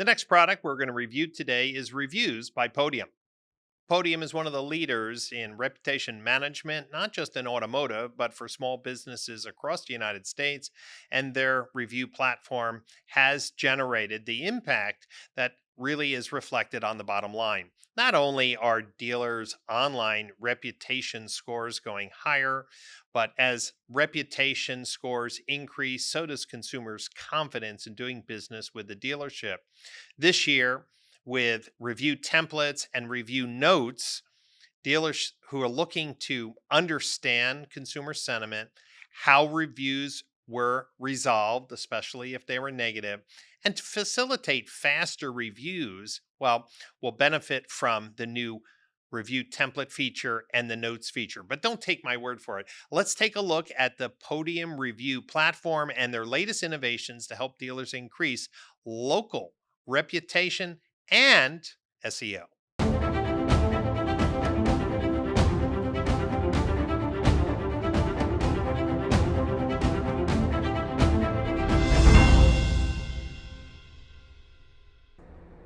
The next product we're going to review today is Reviews by Podium. Podium is one of the leaders in reputation management, not just in automotive, but for small businesses across the United States. And their review platform has generated the impact that really is reflected on the bottom line. Not only are dealers' online reputation scores going higher, but as reputation scores increase, so does consumers' confidence in doing business with the dealership. This year, with review templates and review notes, dealers who are looking to understand consumer sentiment, how reviews were resolved, especially if they were negative, and to facilitate faster reviews, well, will benefit from the new review template feature and the notes feature. But don't take my word for it. Let's take a look at the Podium review platform and their latest innovations to help dealers increase local reputation and SEO.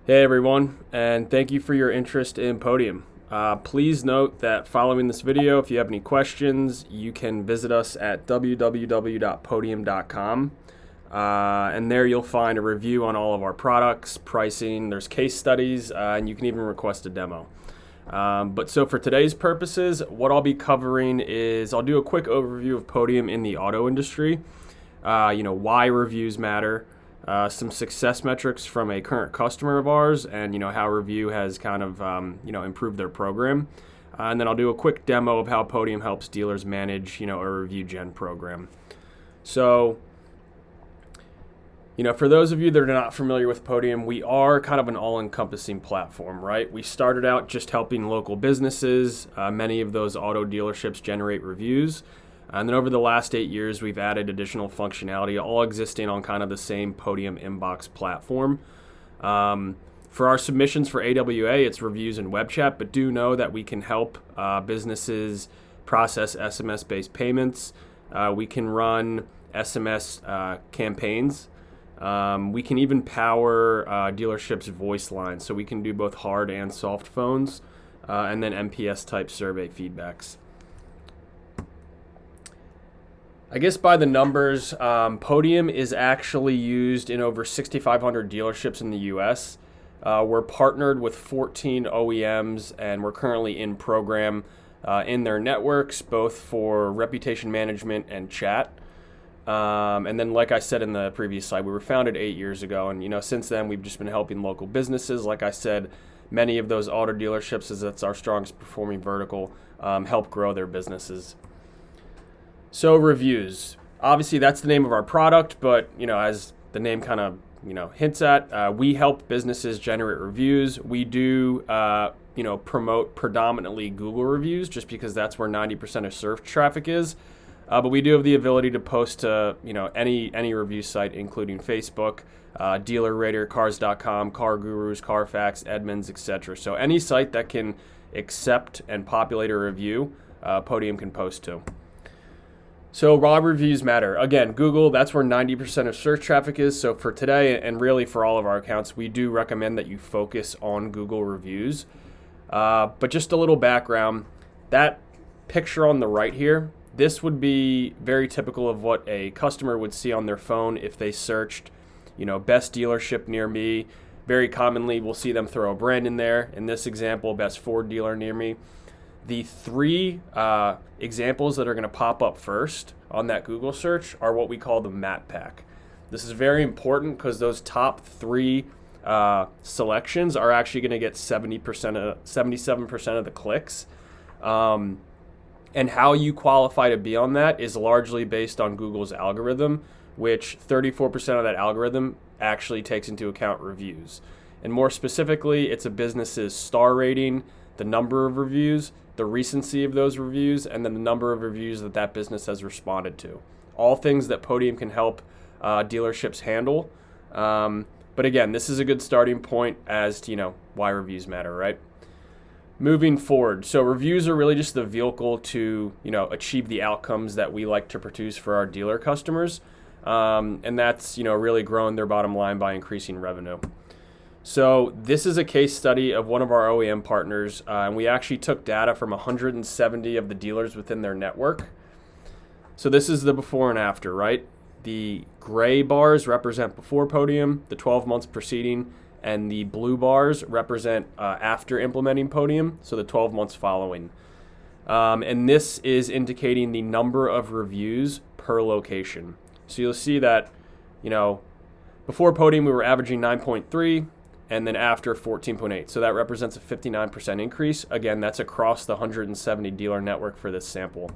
Hey everyone, and thank you for your interest in Podium. Please note that following this video, if you have any questions, you can visit us at www.podium.com. And there you'll find a review on all of our products, pricing, there's case studies, and you can even request a demo. But so for today's purposes, what I'll be covering is I'll do a quick overview of Podium in the auto industry, why reviews matter, some success metrics from a current customer of ours, and how review has kind of improved their program. And then I'll do a quick demo of how Podium helps dealers manage a review gen program. So for those of you that are not familiar with Podium, we are kind of an all-encompassing platform, right? We started out just helping local businesses. Many of those auto dealerships generate reviews. And then over the last 8 years, we've added additional functionality, all existing on kind of the same Podium inbox platform. For our submissions for AWA, it's reviews and web chat, but do know that we can help businesses process SMS-based payments. We can run SMS campaigns. We can even power dealerships' voice lines, so we can do both hard and soft phones, and then NPS-type survey feedbacks. I guess by the numbers, Podium is actually used in over 6,500 dealerships in the U.S. We're partnered with 14 OEMs, and we're currently in program in their networks, both for reputation management and chat. And then, like I said in the previous slide, we were founded 8 years ago, and since then we've just been helping local businesses. Like I said, many of those auto dealerships, as that's our strongest performing vertical, help grow their businesses. So reviews, obviously that's the name of our product, but as the name kind of hints at, we help businesses generate reviews. We do promote predominantly Google reviews, just because that's where 90% of search traffic is. But we do have the ability to post to any review site, including Facebook, DealerRater, Cars.com, Car Gurus, Carfax, Edmunds, etc. So any site that can accept and populate a review, Podium can post to. So raw reviews matter. Again, Google, that's where 90% of search traffic is. So for today, and really for all of our accounts, we do recommend that you focus on Google reviews. But just a little background, that picture on the right here, this would be very typical of what a customer would see on their phone if they searched, best dealership near me. Very commonly, we'll see them throw a brand in there. In this example, best Ford dealer near me. The three examples that are going to pop up first on that Google search are what we call the map pack. This is very important because those top three selections are actually going to get 77% of the clicks. And how you qualify to be on that is largely based on Google's algorithm, which 34% of that algorithm actually takes into account reviews. And more specifically, it's a business's star rating, the number of reviews, the recency of those reviews, and then the number of reviews that business has responded to. All things that Podium can help dealerships handle. But again, this is a good starting point as to, why reviews matter, right? Moving forward, so reviews are really just the vehicle to, achieve the outcomes that we like to produce for our dealer customers. And that's, really growing their bottom line by increasing revenue. So this is a case study of one of our OEM partners, and we actually took data from 170 of the dealers within their network. So this is the before and after, right? The gray bars represent before Podium, the 12 months preceding, and the blue bars represent after implementing Podium, so the 12 months following. And this is indicating the number of reviews per location. So you'll see that, before Podium we were averaging 9.3, and then after 14.8. So that represents a 59% increase. Again, that's across the 170 dealer network for this sample.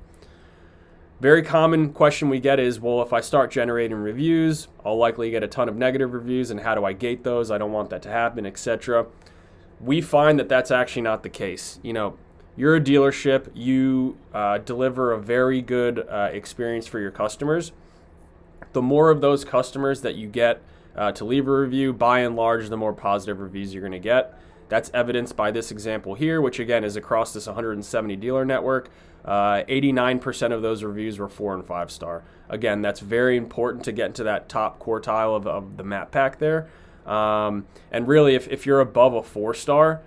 Very common question we get is, well, if I start generating reviews, I'll likely get a ton of negative reviews, and how do I gate those? I don't want that to happen, etc. We find that that's actually not the case. You're a dealership, you deliver a very good experience for your customers. The more of those customers that you get to leave a review, by and large, the more positive reviews you're going to get. That's evidenced by this example here, which again is across this 170 dealer network. 89% of those reviews were 4 and 5 star. Again, that's very important to get into that top quartile of the map pack there. And really, if you're above a 4 star,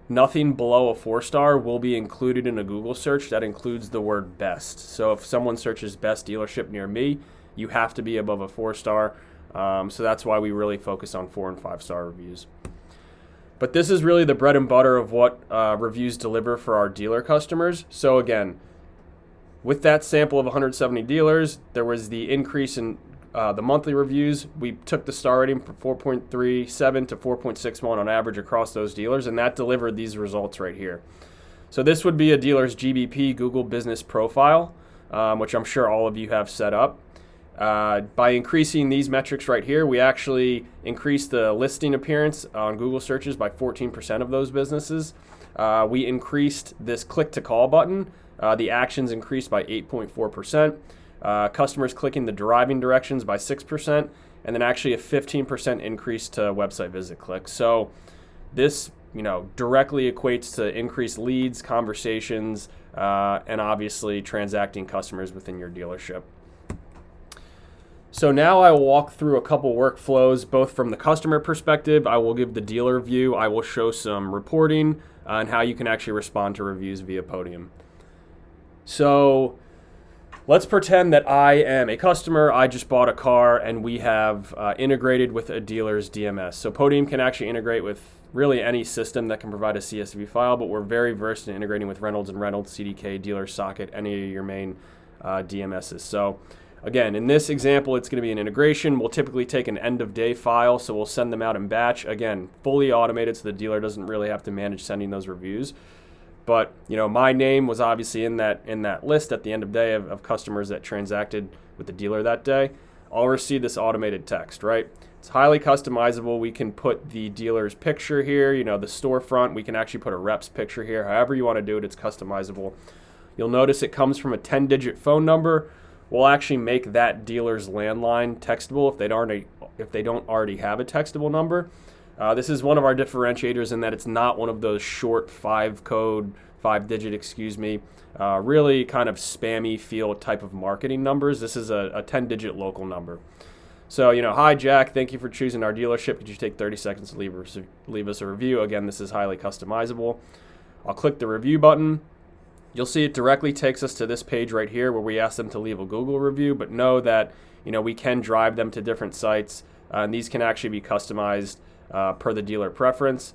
nothing below a 4 star will be included in a Google search that includes the word best. So if someone searches best dealership near me, you have to be above a 4 star. So that's why we really focus on 4 and 5 star reviews. But this is really the bread and butter of what reviews deliver for our dealer customers. So again, with that sample of 170 dealers, there was the increase in the monthly reviews. We took the star rating from 4.37 to 4.61 on average across those dealers, and that delivered these results right here. So this would be a dealer's GBP Google Business Profile, which I'm sure all of you have set up. By increasing these metrics right here, we actually increased the listing appearance on Google searches by 14% of those businesses. We increased this click to call button. The actions increased by 8.4%. Customers clicking the driving directions by 6%, and then actually a 15% increase to website visit clicks. So this, directly equates to increased leads, conversations, and obviously transacting customers within your dealership. So now I will walk through a couple workflows, both from the customer perspective. I will give the dealer view. I will show some reporting and how you can actually respond to reviews via Podium. So let's pretend that I am a customer. I just bought a car, and we have integrated with a dealer's DMS. So Podium can actually integrate with really any system that can provide a CSV file, but we're very versed in integrating with Reynolds and Reynolds, CDK, Dealer Socket, any of your main DMSs. So again, in this example, it's going to be an integration. We'll typically take an end-of-day file, so we'll send them out in batch. Again, fully automated, so the dealer doesn't really have to manage sending those reviews. But my name was obviously in that list at the end of day of customers that transacted with the dealer that day. I'll receive this automated text, right? It's highly customizable. We can put the dealer's picture here, the storefront. We can actually put a rep's picture here. However you want to do it, it's customizable. You'll notice it comes from a 10-digit phone number. We'll actually make that dealer's landline textable if they don't already have a textable number. This is one of our differentiators in that it's not one of those short 5-digit, really kind of spammy feel type of marketing numbers. This is a 10-digit local number. So, hi Jack, thank you for choosing our dealership. Could you take 30 seconds to leave us a review? Again, this is highly customizable. I'll click the review button. You'll see it directly takes us to this page right here where we ask them to leave a Google review, but know that we can drive them to different sites, and these can actually be customized per the dealer preference.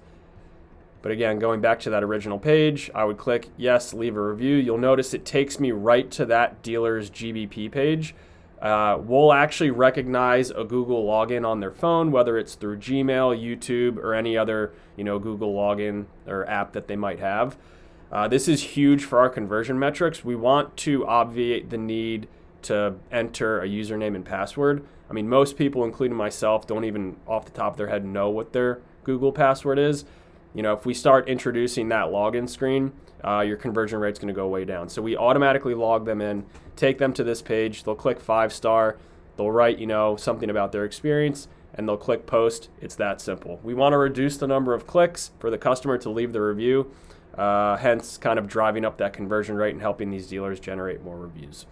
But again, going back to that original page, I would click yes, leave a review. You'll notice it takes me right to that dealer's GBP page. We'll actually recognize a Google login on their phone, whether it's through Gmail, YouTube, or any other Google login or app that they might have. This is huge for our conversion metrics. We want to obviate the need to enter a username and password. I mean, most people, including myself, don't even off the top of their head know what their Google password is. If we start introducing that login screen, your conversion rate's going to go way down. So we automatically log them in, take them to this page. They'll click 5-star. They'll write, something about their experience, and they'll click post. It's that simple. We want to reduce the number of clicks for the customer to leave the review. Hence kind of driving up that conversion rate and helping these dealers generate more reviews.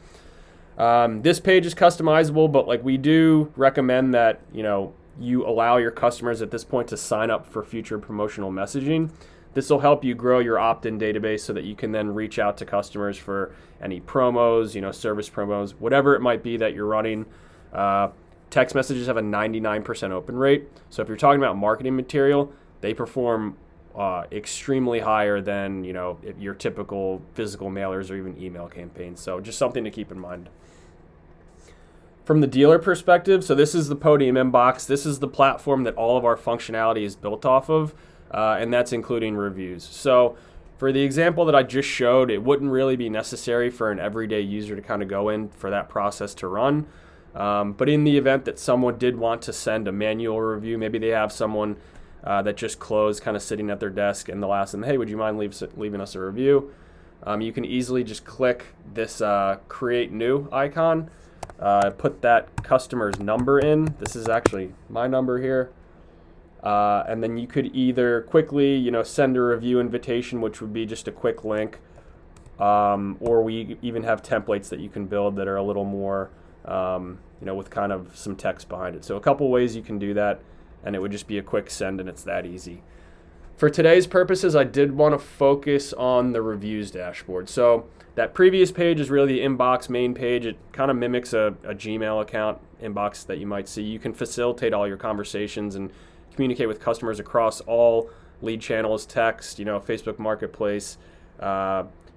This page is customizable, but we do recommend that you allow your customers at this point to sign up for future promotional messaging. This will help you grow your opt-in database so that you can then reach out to customers for any promos, service promos, whatever it might be that you're running. Text messages have a 99% open rate. So if you're talking about marketing material, they perform extremely higher than your typical physical mailers or even email campaigns. So just something to keep in mind. From the dealer perspective, so this is the Podium inbox. This is the platform that all of our functionality is built off of, and that's including reviews. So for the example that I just showed, it wouldn't really be necessary for an everyday user to kind of go in for that process to run. But in the event that someone did want to send a manual review, maybe they have someone that just closed kind of sitting at their desk and they'll ask them, hey, would you mind leaving us a review? You can easily just click this create new icon, put that customer's number in. This is actually my number here. And then you could either quickly, send a review invitation, which would be just a quick link, or we even have templates that you can build that are a little more, with kind of some text behind it. So a couple ways you can do that, and it would just be a quick send, and it's that easy. For today's purposes, I did want to focus on the reviews dashboard. So that previous page is really the inbox main page. It kind of mimics a Gmail account inbox that you might see. You can facilitate all your conversations and communicate with customers across all lead channels, text, Facebook Marketplace,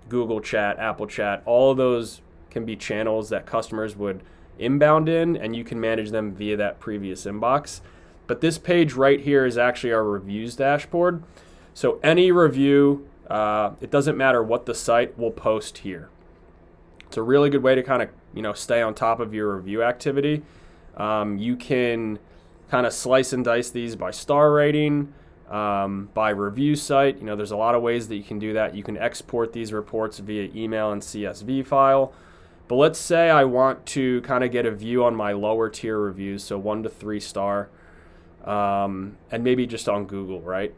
Google Chat, Apple Chat. All of those can be channels that customers would inbound in, and you can manage them via that previous inbox. But this page right here is actually our reviews dashboard. So any review, it doesn't matter what the site, will post here. It's a really good way to kind of stay on top of your review activity. You can kind of slice and dice these by star rating, by review site. There's a lot of ways that you can do that. You can export these reports via email and CSV file. But let's say I want to kind of get a view on my lower tier reviews, so 1 to 3 star, and maybe just on Google, right?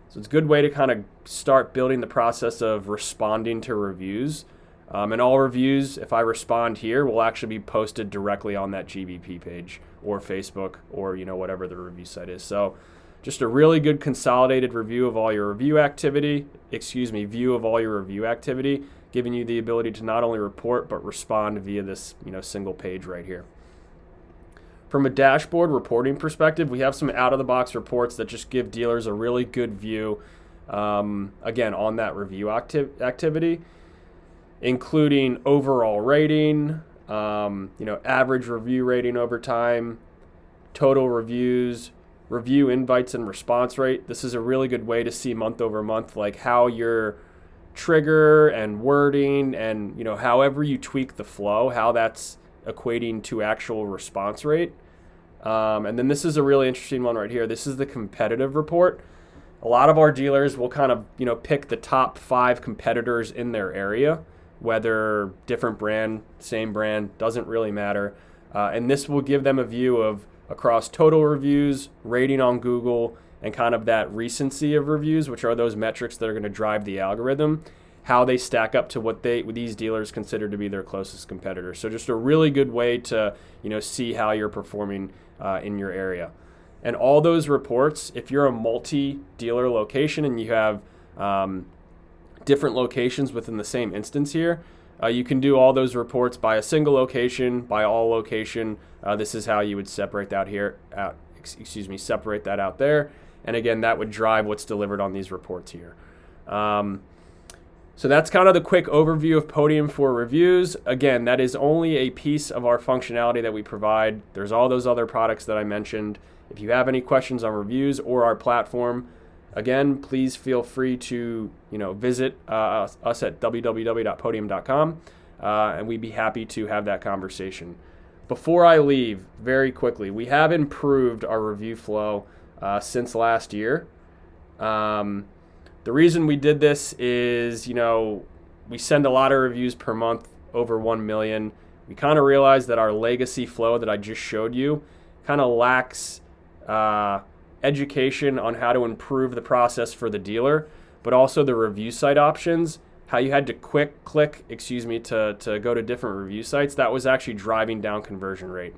So it's a good way to kind of start building the process of responding to reviews. And all reviews, if I respond here, will actually be posted directly on that GBP page or Facebook or whatever the review site is. So just a really good consolidated review of all your review activity, view of all your review activity, giving you the ability to not only report but respond via this single page right here. From a dashboard reporting perspective, we have some out-of-the-box reports that just give dealers a really good view, again, on that review activity, including overall rating, average review rating over time, total reviews, review invites and response rate. This is a really good way to see month over month, like how your trigger and wording and however you tweak the flow, how that's equating to actual response rate. And then this is a really interesting one right here. This is the competitive report. A lot of our dealers will kind of pick the top 5 competitors in their area, whether different brand, same brand, doesn't really matter. And this will give them a view of across total reviews, rating on Google, and kind of that recency of reviews, which are those metrics that are going to drive the algorithm, how they stack up to what these dealers consider to be their closest competitors. So just a really good way to see how you're performing in your area. And all those reports, if you're a multi-dealer location and you have different locations within the same instance here, you can do all those reports by a single location, by all location. This is how you would separate that separate that out there. And again, that would drive what's delivered on these reports here. So that's kind of the quick overview of Podium for reviews. Again, that is only a piece of our functionality that we provide. There's all those other products that I mentioned. If you have any questions on reviews or our platform, again, please feel free to visit us at www.podium.com, and we'd be happy to have that conversation. Before I leave, very quickly, we have improved our review flow since last year. The reason we did this is, we send a lot of reviews per month, over 1 million. We kind of realized that our legacy flow that I just showed you kind of lacks education on how to improve the process for the dealer, but also the review site options, how you had to click to go to different review sites. That was actually driving down conversion rate.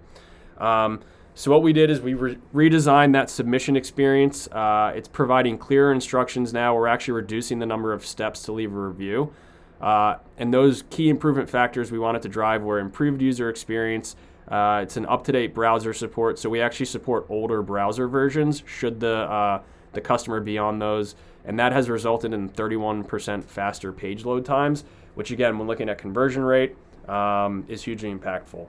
So what we did is we redesigned that submission experience. It's providing clearer instructions now. We're actually reducing the number of steps to leave a review. And those key improvement factors we wanted to drive were improved user experience. It's an up-to-date browser support, so we actually support older browser versions should the customer be on those. And that has resulted in 31% faster page load times, which again, when looking at conversion rate, is hugely impactful.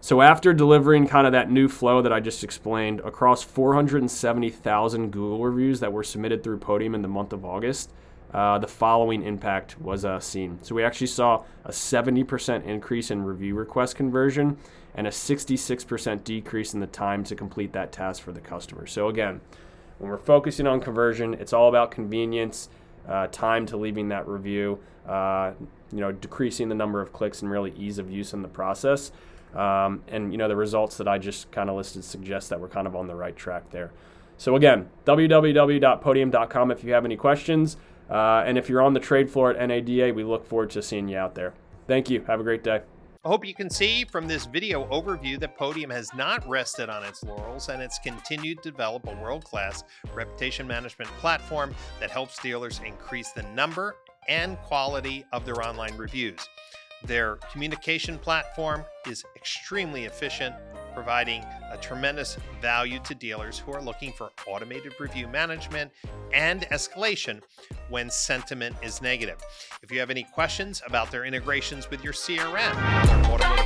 So after delivering kind of that new flow that I just explained across 470,000 Google reviews that were submitted through Podium in the month of August, the following impact was seen. So we actually saw a 70% increase in review request conversion and a 66% decrease in the time to complete that task for the customer. So again, when we're focusing on conversion, it's all about convenience, time to leaving that review, decreasing the number of clicks and really ease of use in the process. And the results that I just kind of listed suggest that we're kind of on the right track there. So again, www.podium.com if you have any questions. And if you're on the trade floor at NADA, we look forward to seeing you out there. Thank you. Have a great day. I hope you can see from this video overview that Podium has not rested on its laurels, and it's continued to develop a world-class reputation management platform that helps dealers increase the number and quality of their online reviews. Their communication platform is extremely efficient, providing a tremendous value to dealers who are looking for automated review management and escalation when sentiment is negative. If you have any questions about their integrations with your CRM, automotive